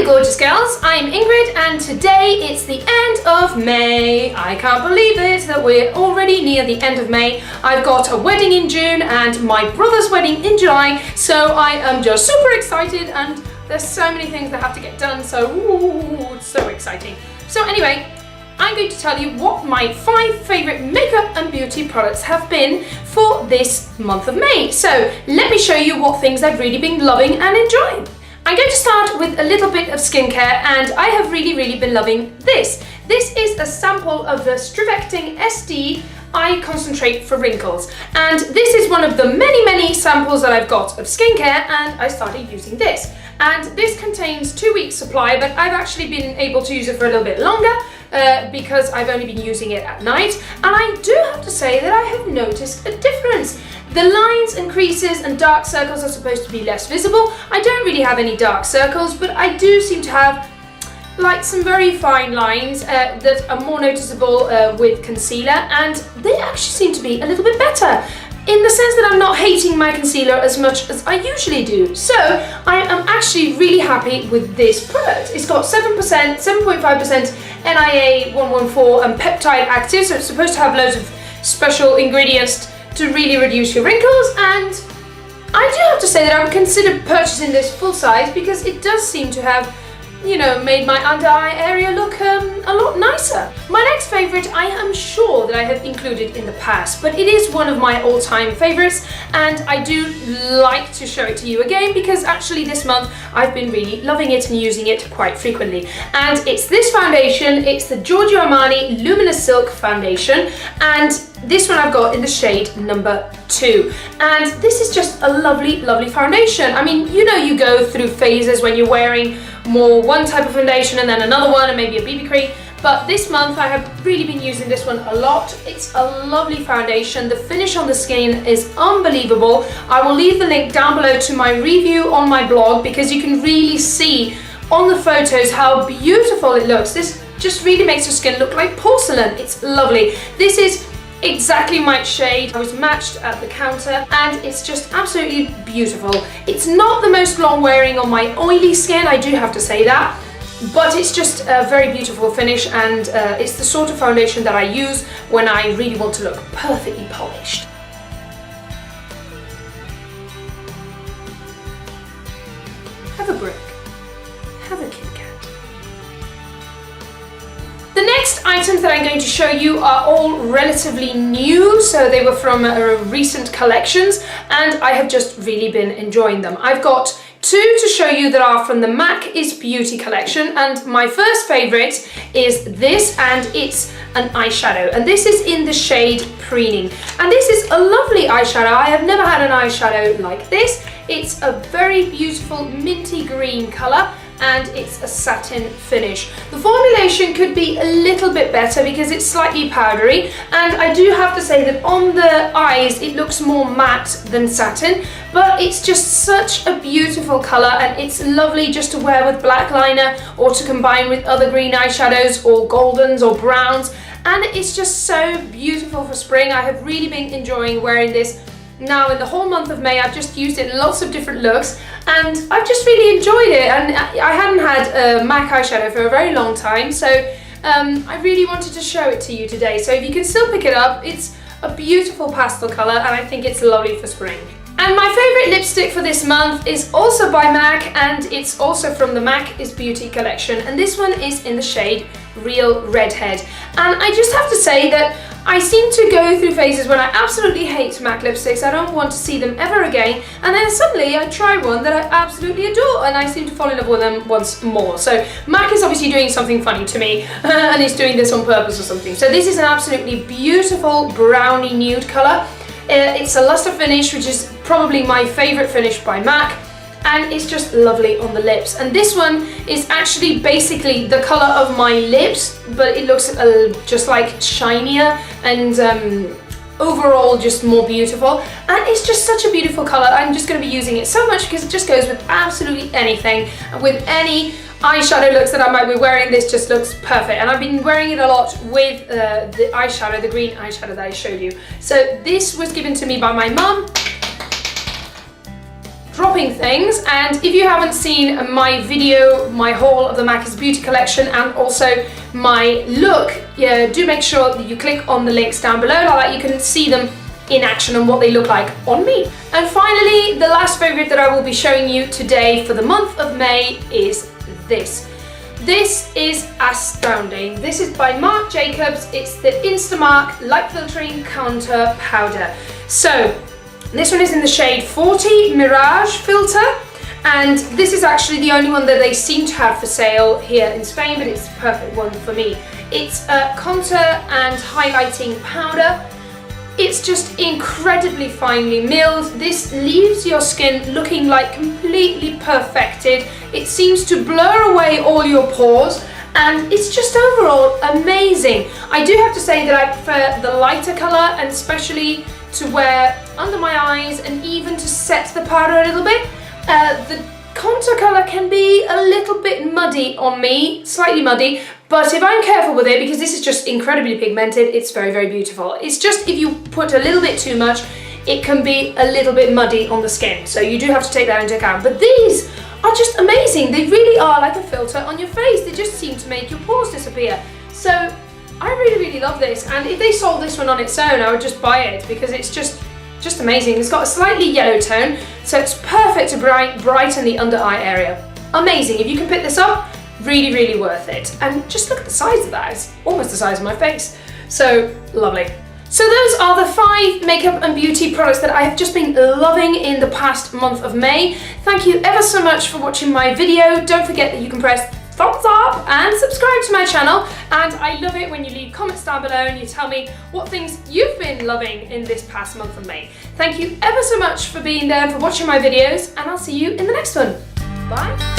gorgeous girls, I'm Ingrid and today it's the end of May. I can't believe it that we're already near the end of May. I've got a wedding in June and my brother's wedding in July, so I am just super excited and there's so many things that have to get done, so it's so exciting. So anyway, I'm going to tell you what my 5 favourite makeup and beauty products have been for this month of May. So let me show you what things I've really been loving and enjoying. I'm going to start with a little bit of skincare and I have really been loving this. This is a sample of the Strivecting SD Eye Concentrate for Wrinkles, and this is one of the many samples that I've got of skincare, and I started using this. And this contains 2 weeks supply, but I've actually been able to use it for a little bit longer because I've only been using it at night, and I do have to say that I have noticed a difference. The lines and creases and dark circles are supposed to be less visible. I don't really have any dark circles, but I do seem to have like some very fine lines that are more noticeable with concealer, and they actually seem to be a little bit better in the sense that I'm not hating my concealer as much as I usually do. So I am actually really happy with this product. It's got 7.5% NIA 114 and peptide active, so it's supposed to have loads of special ingredients to really reduce your wrinkles, and I do have to say that I would consider purchasing this full size because it does seem to have, you know, made my under eye area look a lot nicer. My next favourite I am sure that I have included in the past, but it is one of my all-time favourites and I do like to show it to you again because actually this month I've been really loving it and using it quite frequently. And it's this foundation, it's the Giorgio Armani Luminous Silk Foundation, and this one I've got in the shade number 2. And this is just a lovely foundation. I mean, you know, you go through phases when you're wearing more one type of foundation and then another one and maybe a BB cream, but this month I have really been using this one a lot. It's a lovely foundation. The finish on the skin is unbelievable. I will leave the link down below to my review on my blog because you can really see on the photos how beautiful it looks. This just really makes your skin look like porcelain. It's lovely. This is exactly my shade. I was matched at the counter and it's just absolutely beautiful. It's not the most long wearing on my oily skin, I do have to say that, but it's just a very beautiful finish, and it's the sort of foundation that I use when I really want to look perfectly polished. Have a break. Have a Kit Kat. The next items that I'm going to show you are all relatively new, so they were from recent collections and I have just really been enjoying them. I've got 2 to show you that are from the MAC is Beauty collection, and my first favourite is this, and it's an eyeshadow, and this is in the shade Preening, and this is a lovely eyeshadow. I have never had an eyeshadow like this. It's a very beautiful minty green colour and it's a satin finish. The formulation could be a little bit better because it's slightly powdery, and I do have to say that on the eyes it looks more matte than satin, but it's just such a beautiful colour and it's lovely just to wear with black liner or to combine with other green eyeshadows or goldens or browns, and it's just so beautiful for spring. I have really been enjoying wearing this now in the whole month of May. I've just used it in lots of different looks and I've just really enjoyed it, and I hadn't had a MAC eyeshadow for a very long time, so I really wanted to show it to you today. So if you can still pick it up, it's a beautiful pastel colour and I think it's lovely for spring. And my favourite lipstick for this month is also by MAC, and it's also from the MAC is Beauty collection, and this one is in the shade Real Redhead. And I just have to say that I seem to go through phases when I absolutely hate MAC lipsticks. I don't want to see them ever again, and then suddenly I try one that I absolutely adore and I seem to fall in love with them once more. So MAC is obviously doing something funny to me and it's doing this on purpose or something. So this is an absolutely beautiful brownie nude colour. It's a luster finish, which is probably my favourite finish by MAC, and it's just lovely on the lips. And this one is actually basically the colour of my lips, but it looks just like shinier and overall just more beautiful, and it's just such a beautiful colour. I'm just going to be using it so much because it just goes with absolutely anything, with any eyeshadow looks that I might be wearing. This just looks perfect, and I've been wearing it a lot with the eyeshadow, the green eyeshadow that I showed you. So this was given to me by my mum dropping things. And if you haven't seen my video, my haul of the Macca's Beauty collection and also my look, do make sure that you click on the links down below, like that you can see them in action and what they look like on me. And finally, the last favorite that I will be showing you today for the month of May is this. This is astounding. This is by Marc Jacobs. It's the Instamark Light Filtering Contour Powder. So this one is in the shade 40 Mirage Filter, and this is actually the only one that they seem to have for sale here in Spain, but it's the perfect one for me. It's a contour and highlighting powder. It's just incredibly finely milled. This leaves your skin looking like completely perfected. It seems to blur away all your pores, and it's just overall amazing. I do have to say that I prefer the lighter color, and especially to wear under my eyes and even to set the powder a little bit. The contour color can be a little bit muddy on me, slightly muddy, but if I'm careful with it, because this is just incredibly pigmented, it's very, very beautiful. It's just if you put a little bit too much, it can be a little bit muddy on the skin. So you do have to take that into account. But these are just amazing. They really are like a filter on your face. They just seem to make your pores disappear. So I really, really love this. And if they sold this one on its own, I would just buy it because it's just amazing. It's got a slightly yellow tone, so it's perfect to brighten the under eye area. Amazing. If you can pick this up, really, really worth it. And just look at the size of that. It's almost the size of my face. So lovely. So those are the 5 makeup and beauty products that I have just been loving in the past month of May. Thank you ever so much for watching my video. Don't forget that you can press thumbs up and subscribe to my channel, and I love it when you leave comments down below and you tell me what things you've been loving in this past month of May. Thank you ever so much for being there and for watching my videos, and I'll see you in the next one. Bye.